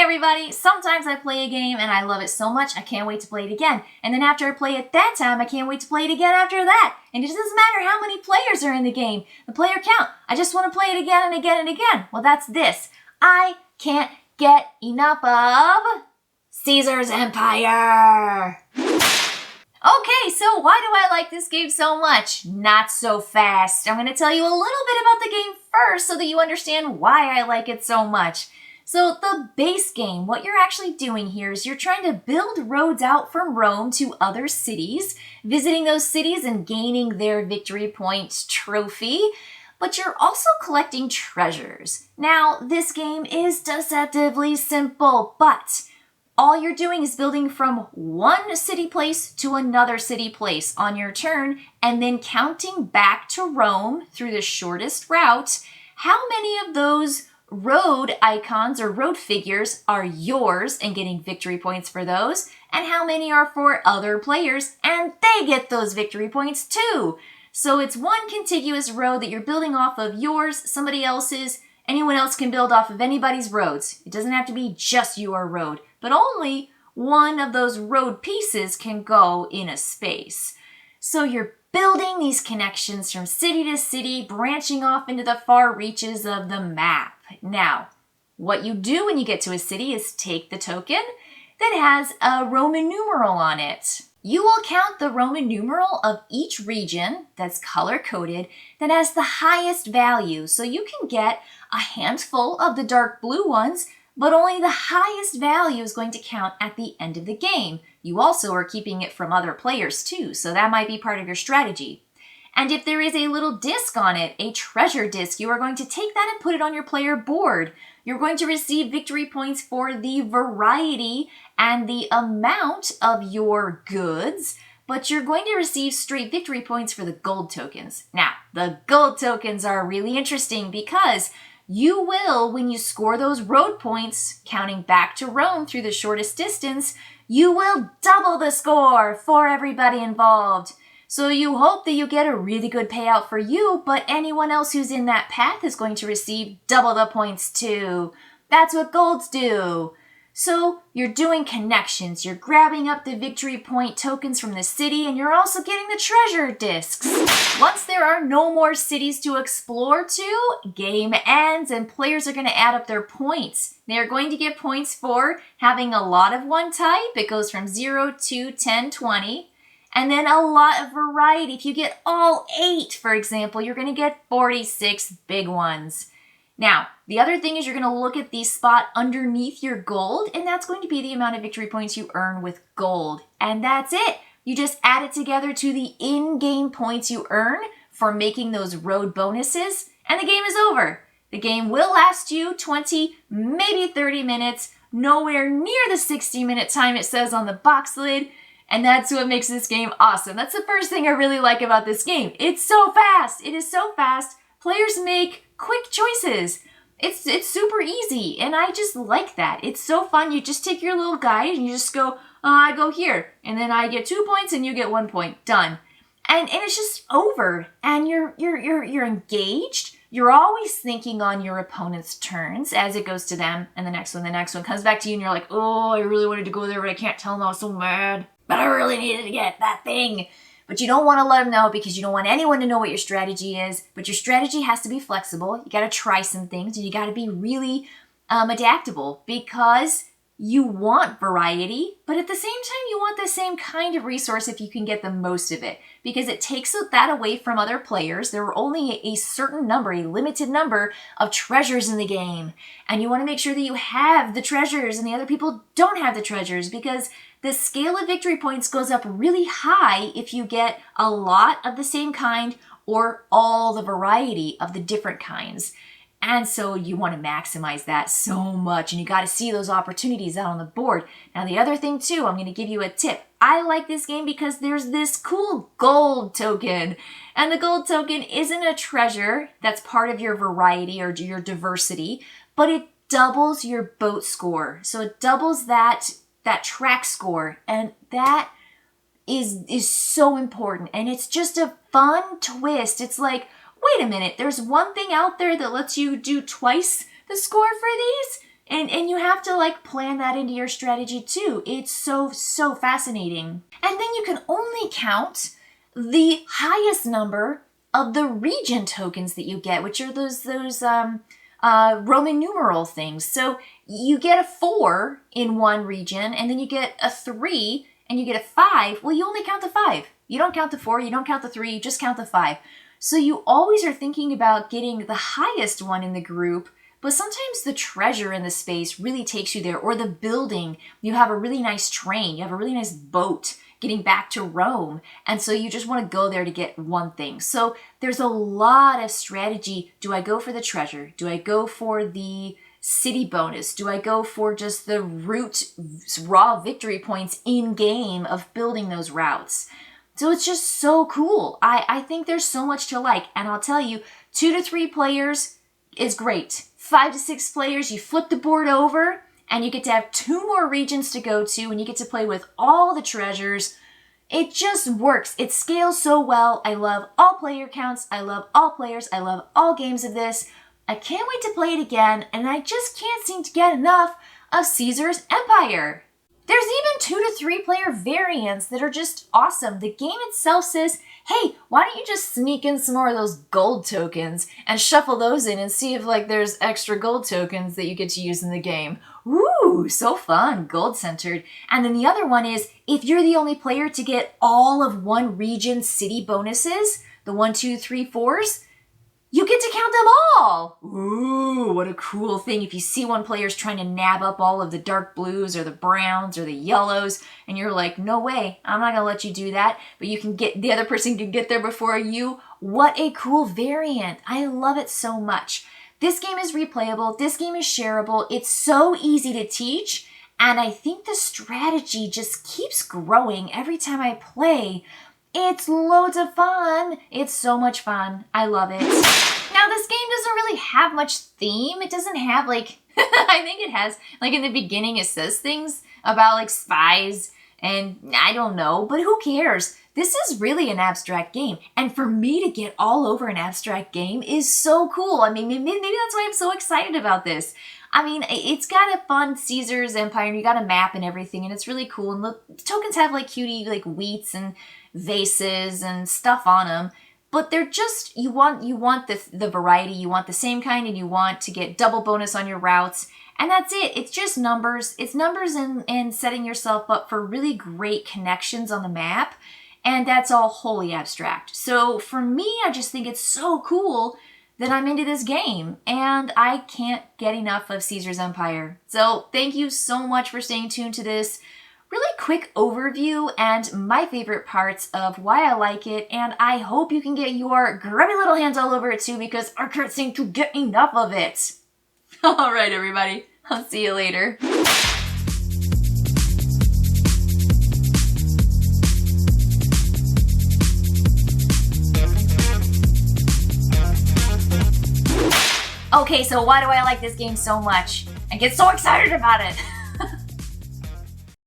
everybody! Sometimes I play a game and I love it so much I can't wait to play it again. And then after I play it that time, I can't wait to play it again after that. And it doesn't matter how many players are in the game. The player count. I just want to play it again and again and again. Well, that's this. I can't get enough of Caesar's Empire. Okay, so why do I like this game so much? Not so fast. I'm going to tell you a little bit about the game first so that you understand why I like it so much. So the base game, what you're actually doing here is you're trying to build roads out from Rome to other cities, visiting those cities and gaining their victory points trophy, but you're also collecting treasures. Now, this game is deceptively simple, but all you're doing is building from one city place to another city place on your turn and then counting back to Rome through the shortest route. How many of those road icons or road figures are yours and getting victory points for those, and how many are for other players and they get those victory points too. So it's one contiguous road that you're building off of yours, somebody else's, anyone else can build off of anybody's roads. It doesn't have to be just your road, but only one of those road pieces can go in a space. So you're building these connections from city to city, branching off into the far reaches of the map. Now, what you do when you get to a city is take the token that has a Roman numeral on it. You will count the Roman numeral of each region that's color-coded that has the highest value. So you can get a handful of the dark blue ones, but only the highest value is going to count at the end of the game. You also are keeping it from other players too, so that might be part of your strategy. And if there is a little disc on it, a treasure disc, you are going to take that and put it on your player board. You're going to receive victory points for the variety and the amount of your goods, but you're going to receive straight victory points for the gold tokens. Now, the gold tokens are really interesting because you will, when you score those road points, counting back to Rome through the shortest distance, you will double the score for everybody involved. So you hope that you get a really good payout for you, but anyone else who's in that path is going to receive double the points too. That's what golds do. So you're doing connections, you're grabbing up the victory point tokens from the city, and you're also getting the treasure discs. Once there are no more cities to explore to, game ends and players are going to add up their points. They are going to get points for having a lot of one type. It goes from 0 to 10, 20. And then a lot of variety. If you get all 8, for example, you're going to get 46 big ones. Now, the other thing is you're going to look at the spot underneath your gold, and that's going to be the amount of victory points you earn with gold. And that's it. You just add it together to the in-game points you earn for making those road bonuses, and the game is over. The game will last you 20, maybe 30 minutes, nowhere near the 60-minute time it says on the box lid. And that's what makes this game awesome. That's the first thing I really like about this game. It's so fast. It is so fast. Players make quick choices. It's super easy, and I just like that. It's so fun. You just take your little guide and you just go, oh, I go here, and then I get 2 points and you get 1 point. Done. And it's just over. And you're engaged. You're always thinking on your opponent's turns as it goes to them, and the next one comes back to you, and you're like, oh, I really wanted to go there, but I can't tell them. I was so mad. But I really needed to get that thing. But you don't want to let them know because you don't want anyone to know what your strategy is. But your strategy has to be flexible. You got to try some things, and you got to be really adaptable because you want variety, but at the same time, you want the same kind of resource if you can get the most of it, because it takes that away from other players. There are only a certain number, a limited number of treasures in the game, and you want to make sure that you have the treasures and the other people don't have the treasures, because the scale of victory points goes up really high if you get a lot of the same kind or all the variety of the different kinds. And so you want to maximize that so much, and you got to see those opportunities out on the board. Now, the other thing too, I'm going to give you a tip. I like this game because there's this cool gold token, and the gold token isn't a treasure that's part of your variety or your diversity, but it doubles your boat score. So it doubles that track score, and that is so important. And it's just a fun twist. It's like, wait a minute, there's one thing out there that lets you do twice the score for these? And you have to like plan that into your strategy too. It's so fascinating. And then you can only count the highest number of the region tokens that you get, which are those Roman numeral things. So you get a 4 in one region, and then you get a 3, and you get a 5. Well, you only count the 5. You don't count the 4, you don't count the 3, you just count the 5. So you always are thinking about getting the highest one in the group, but sometimes the treasure in the space really takes you there, or the building. You have a really nice train, you have a really nice boat getting back to Rome, and so you just want to go there to get one thing. So there's a lot of strategy. Do I go for the treasure? Do I go for the city bonus? Do I go for just the route raw victory points in game of building those routes? So it's just so cool. I think there's so much to like, and I'll tell you, 2 to 3 players is great. 5 to 6 players, you flip the board over, and you get to have 2 more regions to go to, and you get to play with all the treasures. It just works. It scales so well. I love all player counts. I love all players. I love all games of this. I can't wait to play it again, and I just can't seem to get enough of Caesar's Empire. There's even 2 to 3 player variants that are just awesome. The game itself says, hey, why don't you just sneak in some more of those gold tokens and shuffle those in and see if like there's extra gold tokens that you get to use in the game. Woo, so fun, gold centered. And then the other one is, if you're the only player to get all of one region city bonuses, the 1, 2, 3, 4s, you get to count them all. Ooh, what a cool thing. If you see one player's trying to nab up all of the dark blues or the browns or the yellows, and you're like, no way, I'm not gonna let you do that, but you can get, the other person can get there before you. What a cool variant. I love it so much. This game is replayable. This game is shareable. It's so easy to teach. And I think the strategy just keeps growing every time I play. It's loads of fun. It's so much fun. I love it. Now, this game doesn't really have much theme. It doesn't have like, I think it has, like in the beginning it says things about like spies and I don't know, but who cares? This is really an abstract game. And for me to get all over an abstract game is so cool. I mean, maybe that's why I'm so excited about this. I mean, it's got a fun Caesar's Empire, and you got a map and everything, and it's really cool. And the tokens have like cutie like wheats and vases and stuff on them. But they're just, you want the variety, you want the same kind, and you want to get double bonus on your routes. And that's it. It's just numbers. It's numbers and setting yourself up for really great connections on the map. And that's all wholly abstract. So for me, I just think it's so cool that I'm into this game. And I can't get enough of Caesar's Empire. So thank you so much for staying tuned to this really quick overview and my favorite parts of why I like it. And I hope you can get your grubby little hands all over it too, because I can't seem to get enough of it. All right, everybody. I'll see you later. Okay, so why do I like this game so much? I get so excited about it.